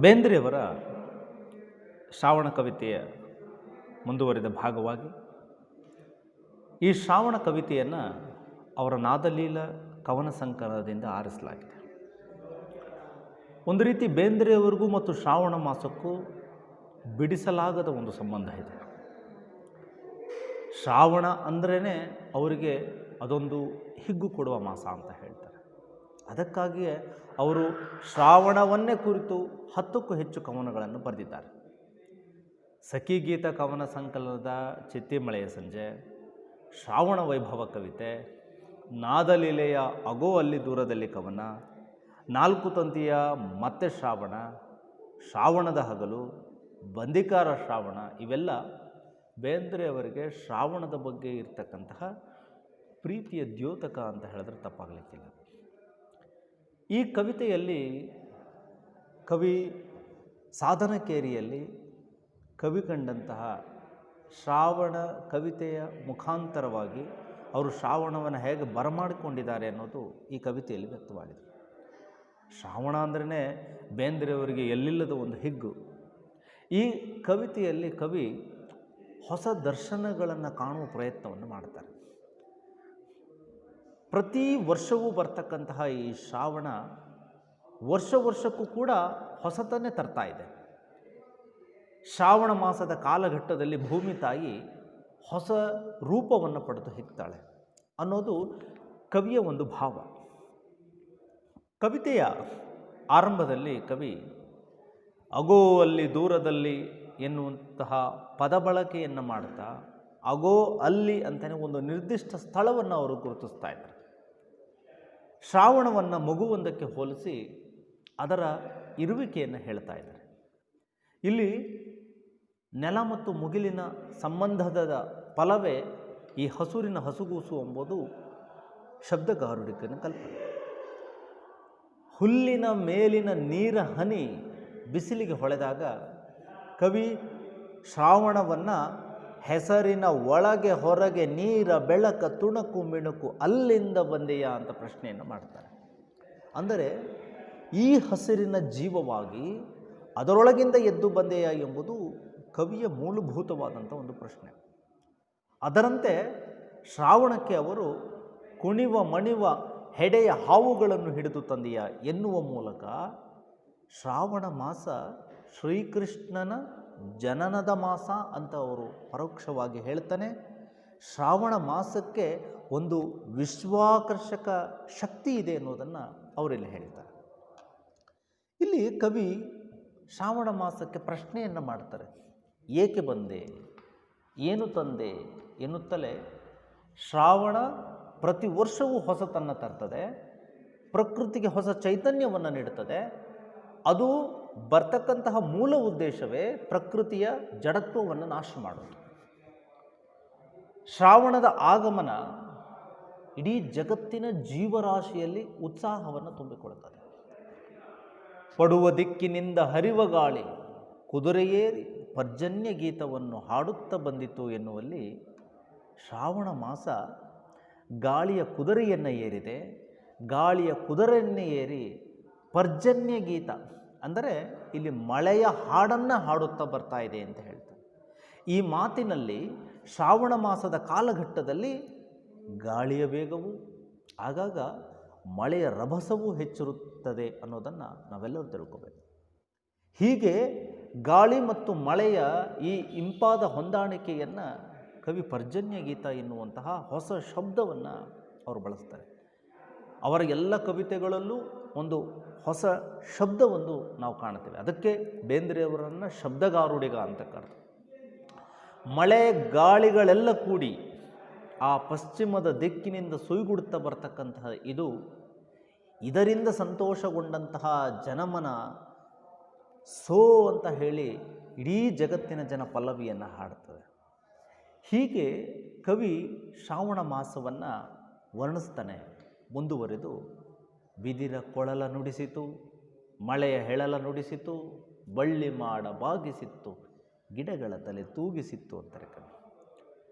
ಬೇಂದ್ರೆಯವರ ಶ್ರಾವಣ ಕವಿತೆಯ ಮುಂದುವರಿದ ಭಾಗವಾಗಿ ಈ ಶ್ರಾವಣ ಕವಿತೆಯನ್ನು ಅವರ ನಾದಲೀಲ ಕವನ ಸಂಕಲನದಿಂದ ಆರಿಸಲಾಗಿದೆ. ಒಂದು ರೀತಿ ಬೇಂದ್ರೆಯವರಿಗೂ ಮತ್ತು ಶ್ರಾವಣ ಮಾಸಕ್ಕೂ ಬಿಡಿಸಲಾಗದ ಒಂದು ಸಂಬಂಧ ಇದೆ. ಶ್ರಾವಣ ಅಂದ್ರೇ ಅವರಿಗೆ ಅದೊಂದು ಹಿಗ್ಗು ಕೊಡುವ ಮಾಸ ಅಂತ ಹೇಳ್ತಾರೆ. ಅದಕ್ಕಾಗಿಯೇ ಅವರು ಶ್ರಾವಣವನ್ನೇ ಕುರಿತು 10ಕ್ಕೂ ಹೆಚ್ಚು ಕವನಗಳನ್ನು ಬರೆದಿದ್ದಾರೆ. ಸಖಿಗೀತ ಕವನ ಸಂಕಲನದ ಚಿತ್ತಿಮಳೆಯ ಸಂಜೆ, ಶ್ರಾವಣ ವೈಭವ ಕವಿತೆ, ನಾದಲೀಲೆಯ ಅಗೋ ಅಲ್ಲಿ ದೂರದಲ್ಲಿ ಕವನ, 4 ತಂತಿಯ ಮತ್ತೆ ಶ್ರಾವಣ, ಶ್ರಾವಣದ ಹಗಲು, ಬಂದಿಕಾರ ಶ್ರಾವಣ, ಇವೆಲ್ಲ ಬೇಂದ್ರೆಯವರಿಗೆ ಶ್ರಾವಣದ ಬಗ್ಗೆ ಇರತಕ್ಕಂತಹ ಪ್ರೀತಿಯ ದ್ಯೋತಕ ಅಂತ ಹೇಳಿದ್ರೆ ತಪ್ಪಾಗಲಿಕ್ಕಿಲ್ಲ. ಈ ಕವಿತೆಯಲ್ಲಿ ಕವಿ ಸಾಧನಕೇರಿಯಲ್ಲಿ ಕವಿ ಕಂಡಂತಹ ಶ್ರಾವಣ ಕವಿತೆಯ ಮುಖಾಂತರವಾಗಿ ಅವರು ಶ್ರಾವಣವನ್ನು ಹೇಗೆ ಬರಮಾಡಿಕೊಂಡಿದ್ದಾರೆ ಅನ್ನೋದು ಈ ಕವಿತೆಯಲ್ಲಿ ವ್ಯಕ್ತವಾಗಿದೆ. ಶ್ರಾವಣ ಅಂದ್ರೇ ಬೇಂದ್ರೆಯವರಿಗೆ ಎಲ್ಲಿಲ್ಲದ ಒಂದು ಹಿಗ್ಗು. ಈ ಕವಿತೆಯಲ್ಲಿ ಕವಿ ಹೊಸ ದರ್ಶನಗಳನ್ನು ಕಾಣುವ ಪ್ರಯತ್ನವನ್ನು ಮಾಡ್ತಾರೆ. ಪ್ರತಿ ವರ್ಷವೂ ಬರ್ತಕ್ಕಂತಹ ಈ ಶ್ರಾವಣ ವರ್ಷಕ್ಕೂ ಕೂಡ ಹೊಸತನ್ನೇ ತರ್ತಾ ಇದೆ. ಶ್ರಾವಣ ಮಾಸದ ಕಾಲಘಟ್ಟದಲ್ಲಿ ಭೂಮಿ ತಾಯಿ ಹೊಸ ರೂಪವನ್ನು ಪಡೆದು ಹಿಗ್ತಾಳೆ ಅನ್ನೋದು ಕವಿಯ ಒಂದು ಭಾವ. ಕವಿತೆಯ ಆರಂಭದಲ್ಲಿ ಕವಿ ಅಗೋ ಅಲ್ಲಿ ದೂರದಲ್ಲಿ ಎನ್ನುವಂತಹ ಪದ ಬಳಕೆಯನ್ನು ಮಾಡ್ತಾ ಅಗೋ ಅಲ್ಲಿ ಅಂತಲೇ ಒಂದು ನಿರ್ದಿಷ್ಟ ಸ್ಥಳವನ್ನು ಅವರು ಗುರುತಿಸ್ತಾ ಇದ್ದಾರೆ. ಶ್ರಾವಣವನ್ನು ಮಗುವೊಂದಕ್ಕೆ ಹೋಲಿಸಿ ಅದರ ಇರುವಿಕೆಯನ್ನು ಹೇಳ್ತಾ ಇದ್ದಾರೆ. ಇಲ್ಲಿ ನೆಲ ಮತ್ತು ಮುಗಿಲಿನ ಸಂಬಂಧದ ಫಲವೇ ಈ ಹಸುರಿನ ಹಸುಗೂಸು ಎಂಬುದು ಶಬ್ದಗಾರುಡಿಕನ ಕಲ್ಪನೆ. ಹುಲ್ಲಿನ ಮೇಲಿನ ನೀರ ಹನಿ ಬಿಸಿಲಿಗೆ ಹೊಳೆದಾಗ ಕವಿ ಶ್ರಾವಣವನ್ನು ಹೆಸರಿನ ಒಳಗೆ ಹೊರಗೆ ನೀರ ಬೆಳಕ ತುಣುಕು ಮಿಣುಕು ಅಲ್ಲಿಂದ ಬಂದೆಯಾ ಅಂತ ಪ್ರಶ್ನೆಯನ್ನು ಮಾಡ್ತಾರೆ. ಅಂದರೆ ಈ ಹಸಿರಿನ ಜೀವವಾಗಿ ಅದರೊಳಗಿಂದ ಎದ್ದು ಬಂದೆಯಾ ಎಂಬುದು ಕವಿಯ ಮೂಲಭೂತವಾದಂಥ ಒಂದು ಪ್ರಶ್ನೆ. ಅದರಂತೆ ಶ್ರಾವಣಕ್ಕೆ ಅವರು ಕುಣಿವ ಮಣಿವ ಹೆಡೆಯ ಹಾವುಗಳನ್ನು ಹಿಡಿದು ತಂದೆಯಾ ಎನ್ನುವ ಮೂಲಕ ಶ್ರಾವಣ ಮಾಸ ಶ್ರೀಕೃಷ್ಣನ ಜನನದ ಮಾಸ ಅಂತ ಅವರು ಪರೋಕ್ಷವಾಗಿ ಹೇಳ್ತಾನೆ. ಶ್ರಾವಣ ಮಾಸಕ್ಕೆ ಒಂದು ವಿಶ್ವಾಕರ್ಷಕ ಶಕ್ತಿ ಇದೆ ಅನ್ನೋದನ್ನು ಅವರಿಲ್ಲಿ ಹೇಳ್ತಾರೆ. ಇಲ್ಲಿ ಕವಿ ಶ್ರಾವಣ ಮಾಸಕ್ಕೆ ಪ್ರಶ್ನೆಯನ್ನು ಮಾಡ್ತಾರೆ. ಏಕೆ ಬಂದೆ, ಏನು ತಂದೆ ಎನ್ನುತ್ತಲೇ ಶ್ರಾವಣ ಪ್ರತಿ ವರ್ಷವೂ ಹೊಸತನ್ನು ತರ್ತದೆ, ಪ್ರಕೃತಿಗೆ ಹೊಸ ಚೈತನ್ಯವನ್ನು ನೀಡುತ್ತದೆ. ಅದು ಬರ್ತಕ್ಕಂತಹ ಮೂಲ ಉದ್ದೇಶವೇ ಪ್ರಕೃತಿಯ ಜಡತ್ವವನ್ನು ನಾಶ ಮಾಡೋದು. ಶ್ರಾವಣದ ಆಗಮನ ಇಡೀ ಜಗತ್ತಿನ ಜೀವರಾಶಿಯಲ್ಲಿ ಉತ್ಸಾಹವನ್ನು ತುಂಬಿಕೊಡುತ್ತದೆ. ಪಡುವ ದಿಕ್ಕಿನಿಂದ ಹರಿವ ಗಾಳಿ ಕುದುರೆಯೇರಿ ಪರ್ಜನ್ಯ ಗೀತವನ್ನು ಹಾಡುತ್ತಾ ಬಂದಿತು ಎನ್ನುವಲ್ಲಿ ಶ್ರಾವಣ ಮಾಸ ಗಾಳಿಯ ಕುದುರೆಯನ್ನು ಏರಿದೆ. ಗಾಳಿಯ ಕುದುರೆಯನ್ನು ಏರಿ ಪರ್ಜನ್ಯ ಗೀತ ಅಂದರೆ ಇಲ್ಲಿ ಮಳೆಯ ಹಾಡನ್ನು ಹಾಡುತ್ತಾ ಬರ್ತಾ ಇದೆ ಅಂತ ಹೇಳ್ತಾರೆ. ಈ ಮಾತಿನಲ್ಲಿ ಶ್ರಾವಣ ಮಾಸದ ಕಾಲಘಟ್ಟದಲ್ಲಿ ಗಾಳಿಯ ವೇಗವು ಆಗಾಗ ಮಳೆಯ ರಭಸವೂ ಹೆಚ್ಚಿರುತ್ತದೆ ಅನ್ನೋದನ್ನು ನಾವೆಲ್ಲರೂ ತಿಳ್ಕೋಬೇಕು. ಹೀಗೆ ಗಾಳಿ ಮತ್ತು ಮಳೆಯ ಈ ಇಂಪಾದ ಹೊಂದಾಣಿಕೆಯನ್ನು ಕವಿ ಪರ್ಜನ್ಯ ಗೀತ ಎನ್ನುವಂತಹ ಹೊಸ ಶಬ್ದವನ್ನು ಅವರು ಬಳಸ್ತಾರೆ. ಅವರ ಎಲ್ಲ ಕವಿತೆಗಳಲ್ಲೂ ಒಂದು ಹೊಸ ಶಬ್ದವೊಂದು ನಾವು ಕಾಣ್ತೇವೆ. ಅದಕ್ಕೆ ಬೇಂದ್ರೆಯವರನ್ನು ಶಬ್ದಗಾರುಡಿಗ ಅಂತ ಕರೆದು. ಮಳೆ ಗಾಳಿಗಳೆಲ್ಲ ಕೂಡಿ ಆ ಪಶ್ಚಿಮದ ದಿಕ್ಕಿನಿಂದ ಸುಯ್ಗುಡುತ್ತಾ ಬರ್ತಕ್ಕಂತಹ ಇದರಿಂದ ಸಂತೋಷಗೊಂಡಂತಹ ಜನಮನ ಸೋ ಅಂತ ಹೇಳಿ ಇಡೀ ಜಗತ್ತಿನ ಜನ ಪಲ್ಲವಿಯನ್ನು ಹಾಡ್ತದೆ. ಹೀಗೆ ಕವಿ ಶ್ರಾವಣ ಮಾಸವನ್ನು ವರ್ಣಿಸ್ತಾನೆ. ಮುಂದುವರೆದು ಬಿದಿರ ಕೊಳಲ ನುಡಿಸಿತು, ಮಳೆಯ ಹೆಳಲ ನುಡಿಸಿತು, ಬಳ್ಳಿ ಮಾಡ ಬಾಗಿಸಿತ್ತು, ಗಿಡಗಳ ತಲೆ ತೂಗಿಸಿತ್ತು ಅಂತಾರೆ ಕವಿ.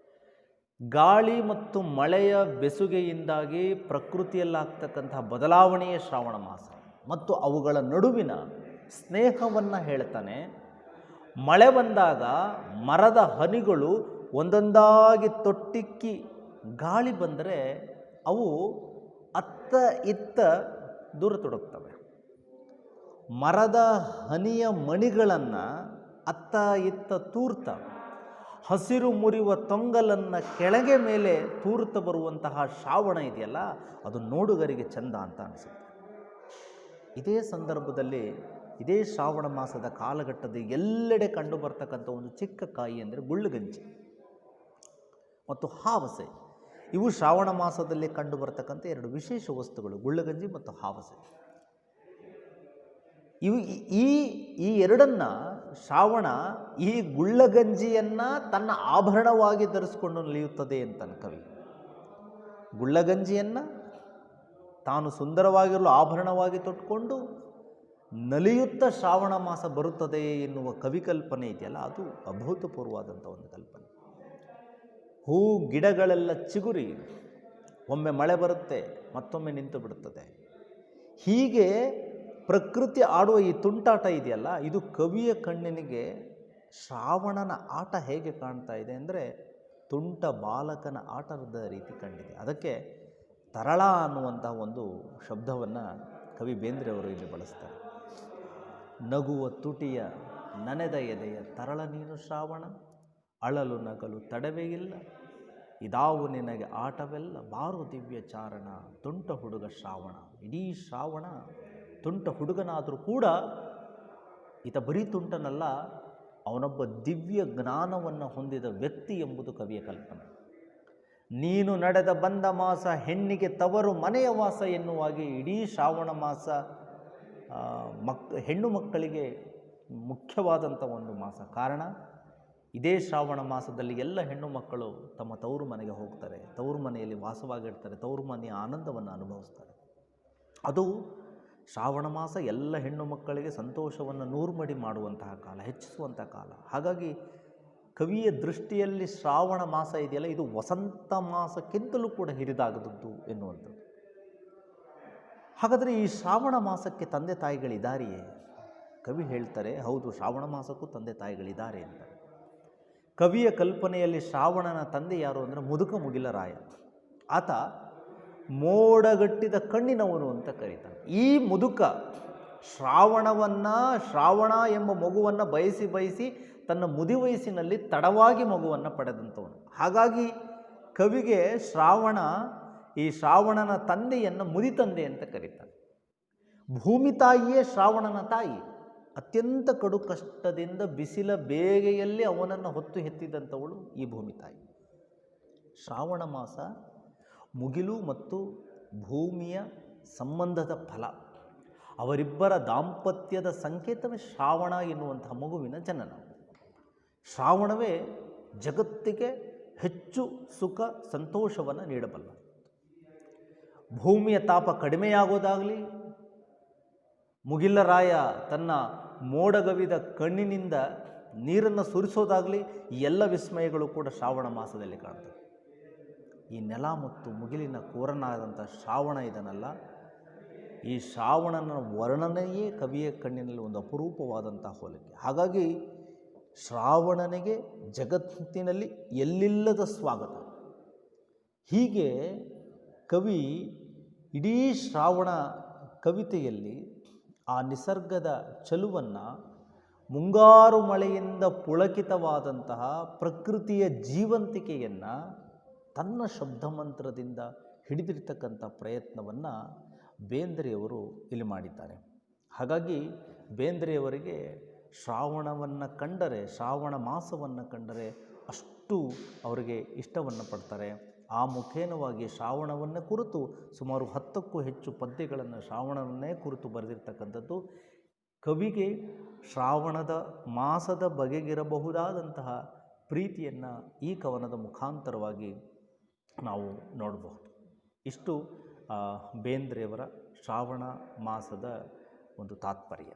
ಗಾಳಿ ಮತ್ತು ಮಳೆಯ ಬೆಸುಗೆಯಿಂದಾಗಿ ಪ್ರಕೃತಿಯಲ್ಲಾಗ್ತಕ್ಕಂತಹ ಬದಲಾವಣೆಯೇ ಶ್ರಾವಣ ಮಾಸ ಮತ್ತು ಅವುಗಳ ನಡುವಿನ ಸ್ನೇಹವನ್ನು ಹೇಳ್ತಾನೆ. ಮಳೆ ಬಂದಾಗ ಮರದ ಹನಿಗಳು ಒಂದೊಂದಾಗಿ ತೊಟ್ಟಿಕ್ಕಿ ಗಾಳಿ ಬಂದರೆ ಅವು ಅತ್ತ ಇತ್ತ ದೂರ ತೊಡಗ್ತವೆ. ಮರದ ಹನಿಯ ಮಣಿಗಳನ್ನು ಅತ್ತ ಇತ್ತ ತೂರ್ತ ಹಸಿರು ಮುರಿಯುವ ತೊಂಗಲನ್ನು ಕೆಳಗೆ ಮೇಲೆ ತೂರ್ತ ಬರುವಂತಹ ಶ್ರಾವಣ ಇದೆಯಲ್ಲ, ಅದು ನೋಡುಗರಿಗೆ ಚಂದ ಅಂತ ಅನಿಸುತ್ತೆ. ಇದೇ ಸಂದರ್ಭದಲ್ಲಿ ಇದೇ ಶ್ರಾವಣ ಮಾಸದ ಕಾಲಘಟ್ಟದ ಎಲ್ಲೆಡೆ ಕಂಡು ಬರ್ತಕ್ಕಂಥ ಒಂದು ಚಿಕ್ಕ ಕಾಯಿ ಅಂದರೆ ಗುಳ್ಳುಗಂಜಿ ಮತ್ತು ಹಾವಸೆ. ಇವು ಶ್ರಾವಣ ಮಾಸದಲ್ಲಿ ಕಂಡು ಬರ್ತಕ್ಕಂಥ ಎರಡು ವಿಶೇಷ ವಸ್ತುಗಳು, ಗುಳ್ಳುಗಂಜಿ ಮತ್ತು ಹಾವಸೆ. ಇವು ಈ ಎರಡನ್ನು ಶ್ರಾವಣ ಈ ಗುಳ್ಳಗಂಜಿಯನ್ನು ತನ್ನ ಆಭರಣವಾಗಿ ಧರಿಸಿಕೊಂಡು ನಲಿಯುತ್ತದೆ ಅಂತಾನೆ ಕವಿ. ಗುಳ್ಳಗಂಜಿಯನ್ನು ತಾನು ಸುಂದರವಾಗಿರಲು ಆಭರಣವಾಗಿ ತೊಟ್ಟುಕೊಂಡು ನಲಿಯುತ್ತಾ ಶ್ರಾವಣ ಮಾಸ ಬರುತ್ತದೆ ಎನ್ನುವ ಕವಿಕಲ್ಪನೆ ಇದೆಯಲ್ಲ, ಅದು ಅಭೂತಪೂರ್ವವಾದಂಥ ಒಂದು ಕಲ್ಪನೆ. ಹೂ ಗಿಡಗಳೆಲ್ಲ ಚಿಗುರಿ ಒಮ್ಮೆ ಮಳೆ ಬರುತ್ತೆ, ಮತ್ತೊಮ್ಮೆ ನಿಂತು ಬಿಡುತ್ತದೆ. ಹೀಗೆ ಪ್ರಕೃತಿ ಆಡುವ ಈ ತುಂಟಾಟ ಇದೆಯಲ್ಲ, ಇದು ಕವಿಯ ಕಣ್ಣಿನಿಗೆ ಶ್ರಾವಣನ ಆಟ ಹೇಗೆ ಕಾಣ್ತಾ ಇದೆ ಅಂದರೆ ತುಂಟ ಬಾಲಕನ ಆಟದ ರೀತಿ ಕಂಡಿದೆ. ಅದಕ್ಕೆ ತರಳ ಅನ್ನುವಂತಹ ಒಂದು ಶಬ್ದವನ್ನು ಕವಿ ಬೇಂದ್ರೆಯವರು ಇಲ್ಲಿ ಬಳಸ್ತಾರೆ. ನಗುವ ತುಟಿಯ ನನೆದ ಎದೆಯ ತರಳ ನೀನು ಶ್ರಾವಣ, ಅಳಲು ನಗಲು ತಡವೇ ಇಲ್ಲ, ಇದಾವು ನಿನಗೆ ಆಟವೆಲ್ಲ, ಬಾರು ದಿವ್ಯ ಚಾರಣ, ತುಂಟ ಹುಡುಗ ಶ್ರಾವಣ. ಇಡೀ ಶ್ರಾವಣ ತುಂಟ ಹುಡುಗನಾದರೂ ಕೂಡ ಈತ ಬರೀ ತುಂಟನಲ್ಲ, ಅವನೊಬ್ಬ ದಿವ್ಯ ಜ್ಞಾನವನ್ನು ಹೊಂದಿದ ವ್ಯಕ್ತಿ ಎಂಬುದು ಕವಿಯ ಕಲ್ಪನೆ. ನೀನು ನಡೆದ ಬಂದ ಮಾಸ ಹೆಣ್ಣಿಗೆ ತವರು ಮನೆಯ ವಾಸ ಎನ್ನುವಾಗಿ ಇಡೀ ಶ್ರಾವಣ ಮಾಸ ಹೆಣ್ಣು ಮಕ್ಕಳಿಗೆ ಮುಖ್ಯವಾದಂಥ ಒಂದು ಮಾಸ. ಕಾರಣ, ಇದೇ ಶ್ರಾವಣ ಮಾಸದಲ್ಲಿ ಎಲ್ಲ ಹೆಣ್ಣು ಮಕ್ಕಳು ತಮ್ಮ ತವರು ಮನೆಗೆ ಹೋಗ್ತಾರೆ, ತವರು ಮನೆಯಲ್ಲಿ ವಾಸವಾಗಿರ್ತಾರೆ, ತವರು ಮನೆಯ ಆನಂದವನ್ನು ಅನುಭವಿಸ್ತಾರೆ. ಅದು ಶ್ರಾವಣ ಮಾಸ ಎಲ್ಲ ಹೆಣ್ಣು ಮಕ್ಕಳಿಗೆ ಸಂತೋಷವನ್ನು ನೂರ್ಮಡಿ ಮಾಡುವಂತಹ ಕಾಲ, ಹೆಚ್ಚಿಸುವಂತಹ ಕಾಲ. ಹಾಗಾಗಿ ಕವಿಯ ದೃಷ್ಟಿಯಲ್ಲಿ ಶ್ರಾವಣ ಮಾಸ ಇದೆಯಲ್ಲ, ಇದು ವಸಂತ ಮಾಸಕ್ಕಿಂತಲೂ ಕೂಡ ಹಿರಿದಾಗದದ್ದು ಎನ್ನುವಂಥದ್ದು. ಹಾಗಾದರೆ ಈ ಶ್ರಾವಣ ಮಾಸಕ್ಕೆ ತಂದೆ ತಾಯಿಗಳಿದ್ದಾರೆಯೇ? ಕವಿ ಹೇಳ್ತಾರೆ, ಹೌದು, ಶ್ರಾವಣ ಮಾಸಕ್ಕೂ ತಂದೆ ತಾಯಿಗಳಿದ್ದಾರೆ ಅಂತ. ಕವಿಯ ಕಲ್ಪನೆಯಲ್ಲಿ ಶ್ರಾವಣನ ತಂದೆ ಯಾರು ಅಂದರೆ ಮುದುಕ ಮುಗಿಲರಾಯ. ಆತ ಮೋಡಗಟ್ಟಿದ ಕಣ್ಣಿನವನು ಅಂತ ಕರೀತಾನೆ. ಈ ಮುದುಕ ಶ್ರಾವಣ ಎಂಬ ಮಗುವನ್ನು ಬಯಸಿ ತನ್ನ ಮುದಿ ವಯಸ್ಸಿನಲ್ಲಿ ತಡವಾಗಿ ಮಗುವನ್ನು ಪಡೆದಂಥವನು. ಹಾಗಾಗಿ ಕವಿಗೆ ಈ ಶ್ರಾವಣನ ತಂದೆಯನ್ನು ಮುದಿ ತಂದೆ ಅಂತ ಕರೀತಾನೆ. ಭೂಮಿ ತಾಯಿಯೇ ಶ್ರಾವಣನ ತಾಯಿ. ಅತ್ಯಂತ ಕಡು ಕಷ್ಟದಿಂದ ಬಿಸಿಲ ಬೇಗೆಯಲ್ಲಿ ಅವನನ್ನು ಹೊತ್ತು ಹೆತ್ತಿದಂಥವಳು ಈ ಭೂಮಿ ತಾಯಿ. ಶ್ರಾವಣ ಮಾಸ ಮುಗಿಲು ಮತ್ತು ಭೂಮಿಯ ಸಂಬಂಧದ ಫಲ. ಅವರಿಬ್ಬರ ದಾಂಪತ್ಯದ ಸಂಕೇತವೇ ಶ್ರಾವಣ ಎನ್ನುವಂತಹ ಮಗುವಿನ ಜನನ. ಶ್ರಾವಣವೇ ಜಗತ್ತಿಗೆ ಹೆಚ್ಚು ಸುಖ ಸಂತೋಷವನ್ನು ನೀಡಬಲ್ಲ. ಭೂಮಿಯ ತಾಪ ಕಡಿಮೆಯಾಗೋದಾಗಲಿ, ಮುಗಿಲರಾಯ ತನ್ನ ಮೋಡಗವಿದ ಕಣ್ಣಿನಿಂದ ನೀರನ್ನು ಸುರಿಸೋದಾಗಲಿ, ಈ ಎಲ್ಲ ವಿಸ್ಮಯಗಳು ಕೂಡ ಶ್ರಾವಣ ಮಾಸದಲ್ಲಿ ಕಾಣ್ತವೆ. ಈ ನೆಲ ಮತ್ತು ಮುಗಿಲಿನ ಕೋರನಾದಂಥ ಶ್ರಾವಣ ಇದನ್ನಲ್ಲ, ಈ ಶ್ರಾವಣನ ವರ್ಣನೆಯೇ ಕವಿಯ ಕಣ್ಣಿನಲ್ಲಿ ಒಂದು ಅಪರೂಪವಾದಂಥ ಹೋಲಿಕೆ. ಹಾಗಾಗಿ ಶ್ರಾವಣನಿಗೆ ಜಗತ್ತಿನಲ್ಲಿ ಎಲ್ಲಿಲ್ಲದ ಸ್ವಾಗತ. ಹೀಗೆ ಕವಿ ಇಡೀ ಶ್ರಾವಣ ಕವಿತೆಯಲ್ಲಿ ಆ ನಿಸರ್ಗದ ಚಲುವನ್ನು, ಮುಂಗಾರು ಮಳೆಯಿಂದ ಪುಳಕಿತವಾದಂತಹ ಪ್ರಕೃತಿಯ ಜೀವಂತಿಕೆಯನ್ನು ತನ್ನ ಶಬ್ದಮಂತ್ರದಿಂದ ಹಿಡಿದಿರ್ತಕ್ಕಂಥ ಪ್ರಯತ್ನವನ್ನು ಬೇಂದ್ರೆಯವರು ಇಲ್ಲಿ ಮಾಡಿದ್ದಾರೆ. ಹಾಗಾಗಿ ಬೇಂದ್ರೆಯವರಿಗೆ ಶ್ರಾವಣವನ್ನು ಕಂಡರೆ, ಶ್ರಾವಣ ಮಾಸವನ್ನು ಕಂಡರೆ ಅಷ್ಟು ಅವರಿಗೆ ಇಷ್ಟವನ್ನು ಪಡ್ತಾರೆ. ಆ ಮುಖೇನವಾಗಿ ಶ್ರಾವಣವನ್ನೇ ಕುರಿತು ಸುಮಾರು 10ಕ್ಕೂ ಹೆಚ್ಚು ಪದ್ಯಗಳನ್ನು ಶ್ರಾವಣವನ್ನೇ ಕುರಿತು ಬರೆದಿರ್ತಕ್ಕಂಥದ್ದು. ಕವಿಗೆ ಶ್ರಾವಣದ ಮಾಸದ ಬಗೆಗಿರಬಹುದಾದಂತಹ ಪ್ರೀತಿಯನ್ನು ಈ ಕವನದ ಮುಖಾಂತರವಾಗಿ ನಾವು ನೋಡಬಹುದು. ಇಷ್ಟು ಬೇಂದ್ರೆಯವರ ಶ್ರಾವಣ ಮಾಸದ ಒಂದು ತಾತ್ಪರ್ಯ.